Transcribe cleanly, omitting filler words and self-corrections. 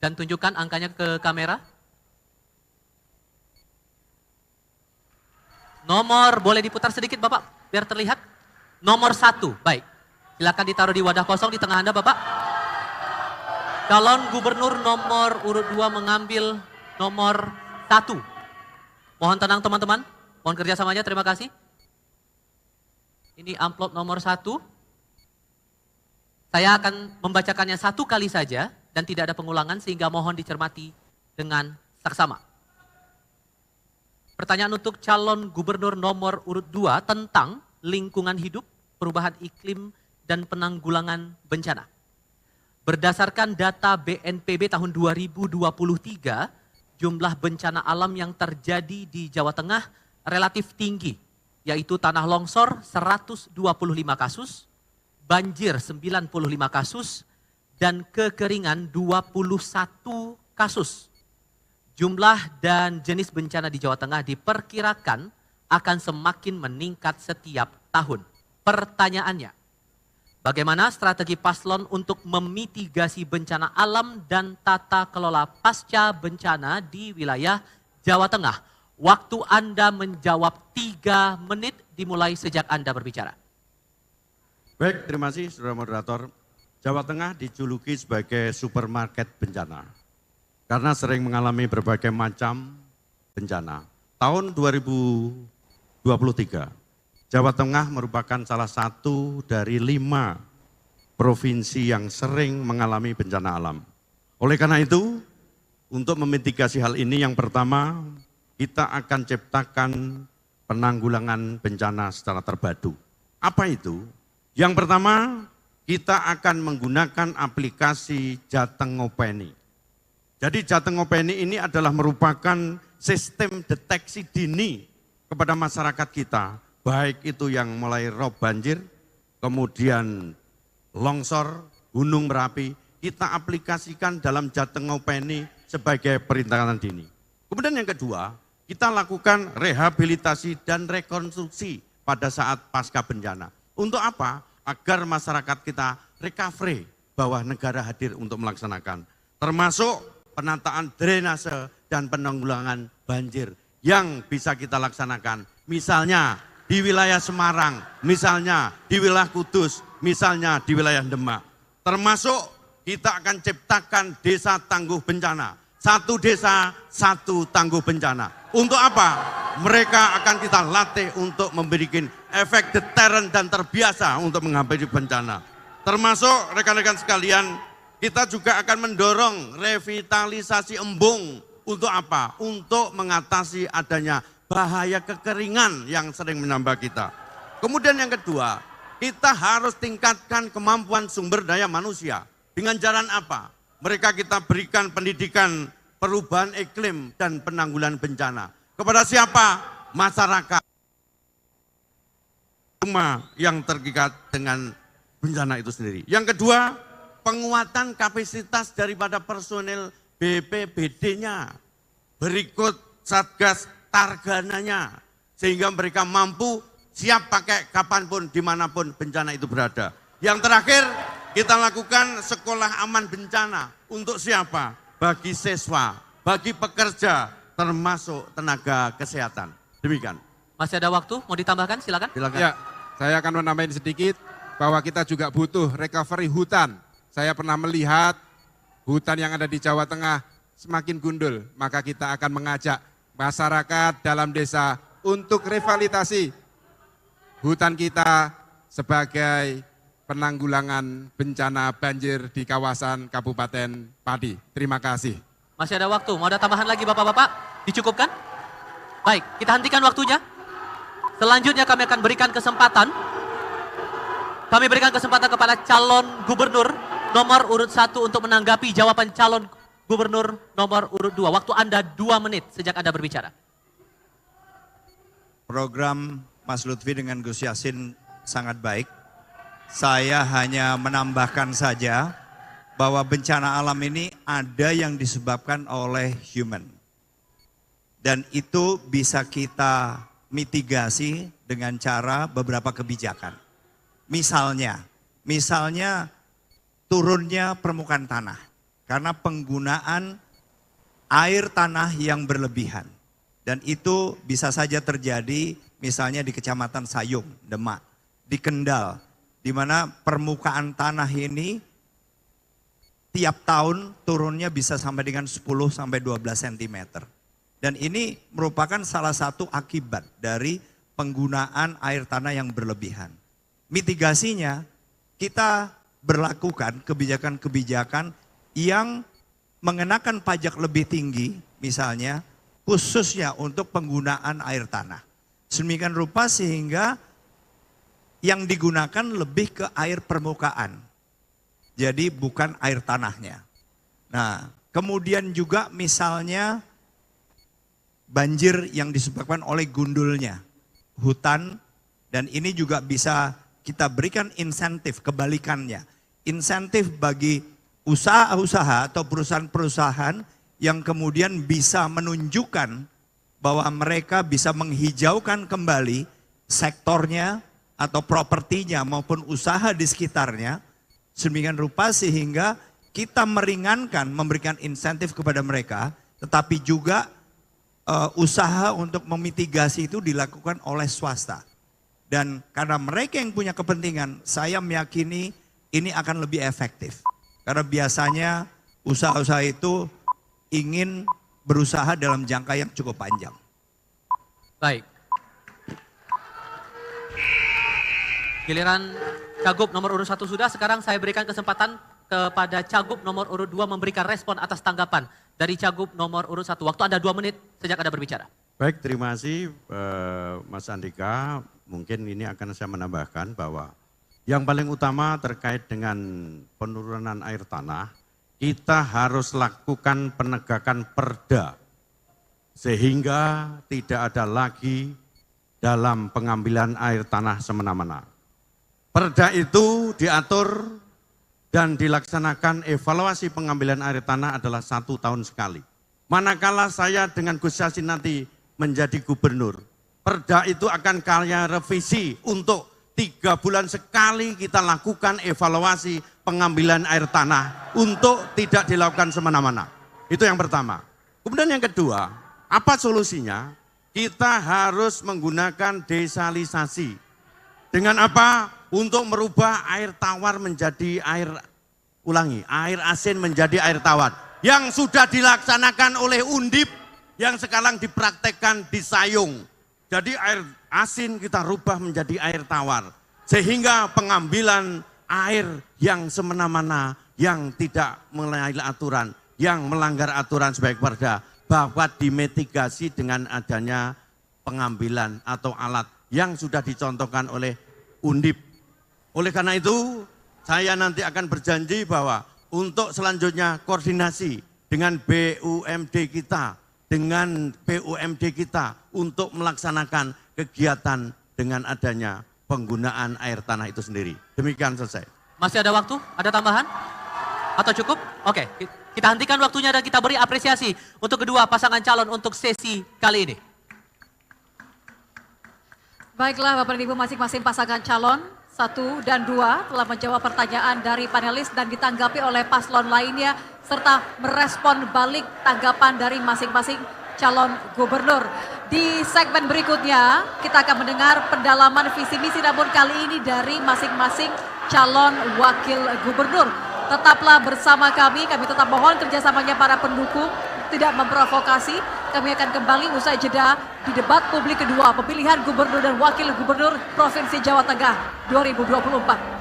Dan tunjukkan angkanya ke kamera. Nomor, boleh diputar sedikit Bapak, biar terlihat. Nomor 1, baik. Silakan ditaruh di wadah kosong di tengah Anda Bapak. Calon gubernur nomor urut 2 mengambil nomor 1. Mohon tenang teman-teman, mohon kerjasamanya, terima kasih. Ini amplop nomor 1. Saya akan membacakannya 1 kali saja dan tidak ada pengulangan sehingga mohon dicermati dengan saksama. Pertanyaan untuk calon gubernur nomor urut 2 tentang lingkungan hidup, perubahan iklim, dan penanggulangan bencana. Berdasarkan data BNPB tahun 2023, jumlah bencana alam yang terjadi di Jawa Tengah relatif tinggi, yaitu tanah longsor 125 kasus, banjir 95 kasus, dan kekeringan 21 kasus. Jumlah dan jenis bencana di Jawa Tengah diperkirakan akan semakin meningkat setiap tahun. Pertanyaannya, bagaimana strategi paslon untuk memitigasi bencana alam dan tata kelola pasca bencana di wilayah Jawa Tengah? Waktu Anda menjawab 3 menit dimulai sejak Anda berbicara. Baik, terima kasih saudara moderator. Jawa Tengah dijuluki sebagai supermarket bencana. Karena sering mengalami berbagai macam bencana. Tahun 2023, Jawa Tengah merupakan salah satu dari 5 provinsi yang sering mengalami bencana alam. Oleh karena itu, untuk memitigasi hal ini yang pertama, kita akan ciptakan penanggulangan bencana secara terpadu. Apa itu? Yang pertama, kita akan menggunakan aplikasi Jateng Ngopeni. Jadi Jateng Ngopeni ini adalah merupakan sistem deteksi dini kepada masyarakat kita, baik itu yang mulai rob banjir, kemudian longsor, gunung Merapi, kita aplikasikan dalam Jateng Ngopeni sebagai peringatan dini. Kemudian yang kedua, kita lakukan rehabilitasi dan rekonstruksi pada saat pasca bencana. Untuk apa? Agar masyarakat kita recovery bahwa negara hadir untuk melaksanakan. Termasuk penataan drainase dan penanggulangan banjir yang bisa kita laksanakan. Misalnya di wilayah Semarang, misalnya di wilayah Kudus, misalnya di wilayah Demak. Termasuk kita akan ciptakan desa tangguh bencana. 1 desa, 1 tangguh bencana. Untuk apa? Mereka akan kita latih untuk memberikan efek deterrent dan terbiasa untuk menghadapi bencana. Termasuk rekan-rekan sekalian, kita juga akan mendorong revitalisasi embung. Untuk apa? Untuk mengatasi adanya bahaya kekeringan yang sering menambah kita. Kemudian yang kedua, kita harus tingkatkan kemampuan sumber daya manusia. Dengan jalan apa? Mereka kita berikan pendidikan perubahan iklim dan penanggulangan bencana. Kepada siapa? Masyarakat yang terikat dengan bencana itu sendiri. Yang kedua, penguatan kapasitas daripada personel BPBD-nya, berikut Satgas Targananya, sehingga mereka mampu siap pakai kapanpun, dimanapun bencana itu berada. Yang terakhir, kita lakukan sekolah aman bencana. Untuk siapa? Bagi siswa, bagi pekerja, termasuk tenaga kesehatan. Demikian. Masih ada waktu, mau ditambahkan? Silakan. Silakan. Ya, saya akan menambahin sedikit bahwa kita juga butuh recovery hutan. Saya pernah melihat hutan yang ada di Jawa Tengah semakin gundul, maka kita akan mengajak masyarakat dalam desa untuk revitalisasi hutan kita sebagai penanggulangan bencana banjir di kawasan Kabupaten Pati. Terima kasih. Masih ada waktu, mau ada tambahan lagi Bapak-Bapak? Dicukupkan? Baik, kita hentikan waktunya. Selanjutnya kami akan berikan kesempatan. Kami berikan kesempatan kepada calon gubernur nomor urut 1 untuk menanggapi jawaban calon gubernur nomor urut 2. Waktu Anda 2 menit sejak Anda berbicara. Program Mas Lutfi dengan Gus Yassin sangat baik. Saya hanya menambahkan saja bahwa bencana alam ini ada yang disebabkan oleh human. Dan itu bisa kita mitigasi dengan cara beberapa kebijakan. Misalnya turunnya permukaan tanah. karena penggunaan air tanah yang berlebihan. Dan itu bisa saja terjadi misalnya di Kecamatan Sayung, Demak, di Kendal, di mana permukaan tanah ini tiap tahun turunnya bisa sampai dengan 10 sampai 12 cm. Dan ini merupakan salah satu akibat dari penggunaan air tanah yang berlebihan. Mitigasinya kita berlakukan kebijakan-kebijakan yang mengenakan pajak lebih tinggi misalnya khususnya untuk penggunaan air tanah. Sedemikian rupa sehingga yang digunakan lebih ke air permukaan. Jadi bukan air tanahnya. Nah, kemudian juga misalnya banjir yang disebabkan oleh gundulnya hutan, dan ini juga bisa kita berikan insentif kebalikannya. Insentif bagi usaha-usaha atau perusahaan-perusahaan yang kemudian bisa menunjukkan bahwa mereka bisa menghijaukan kembali sektornya atau propertinya maupun usaha di sekitarnya. Sedemikian rupa sehingga kita meringankan, memberikan insentif kepada mereka, tetapi juga usaha untuk memitigasi itu dilakukan oleh swasta. Dan karena mereka yang punya kepentingan, saya meyakini ini akan lebih efektif. Karena biasanya usaha-usaha itu ingin berusaha dalam jangka yang cukup panjang. Baik. Giliran Cagup nomor urut 1 sudah, sekarang saya berikan kesempatan kepada Cagup nomor urut 2 memberikan respon atas tanggapan dari Cagup nomor urut 1. Waktu Anda 2 menit sejak Anda berbicara. Baik, terima kasih Mas Andika. Mungkin ini akan saya menambahkan bahwa yang paling utama terkait dengan penurunan air tanah, kita harus lakukan penegakan perda sehingga tidak ada lagi dalam pengambilan air tanah semena-mena. Perda itu diatur dan dilaksanakan evaluasi pengambilan air tanah adalah 1 tahun sekali. Manakala saya dengan Gus Yassin nanti menjadi gubernur, perda itu akan kaya revisi untuk 3 bulan sekali kita lakukan evaluasi pengambilan air tanah untuk tidak dilakukan semena-mena. Itu yang pertama. Kemudian yang kedua, apa solusinya? Kita harus menggunakan desalinasi. Dengan apa? Untuk merubah air tawar menjadi air, air asin menjadi air tawar. Yang sudah dilaksanakan oleh Undip, yang sekarang dipraktekkan di Sayung. Jadi air asin kita rubah menjadi air tawar. Sehingga pengambilan air yang semena-mena, yang tidak melalui aturan, yang melanggar aturan sebagai perda, bahwa dimitigasi dengan adanya pengambilan atau alat yang sudah dicontohkan oleh Undip. Oleh karena itu, saya nanti akan berjanji bahwa untuk selanjutnya koordinasi dengan BUMD kita, dengan PUMD kita untuk melaksanakan kegiatan dengan adanya penggunaan air tanah itu sendiri. Demikian selesai. Masih ada waktu? Ada tambahan? Atau cukup? Oke, kita hentikan waktunya dan kita beri apresiasi untuk kedua pasangan calon untuk sesi kali ini. Baiklah Bapak dan Ibu, masing-masing pasangan calon 1 dan 2 telah menjawab pertanyaan dari panelis dan ditanggapi oleh paslon lainnya serta merespon balik tanggapan dari masing-masing calon gubernur. Di segmen berikutnya kita akan mendengar pendalaman visi misi, namun kali ini dari masing-masing calon wakil gubernur. Tetaplah bersama kami tetap mohon kerjasamanya para pendukung, tidak memprovokasi. Kami akan kembali usai jeda di debat publik kedua pemilihan gubernur dan wakil gubernur Provinsi Jawa Tengah 2024.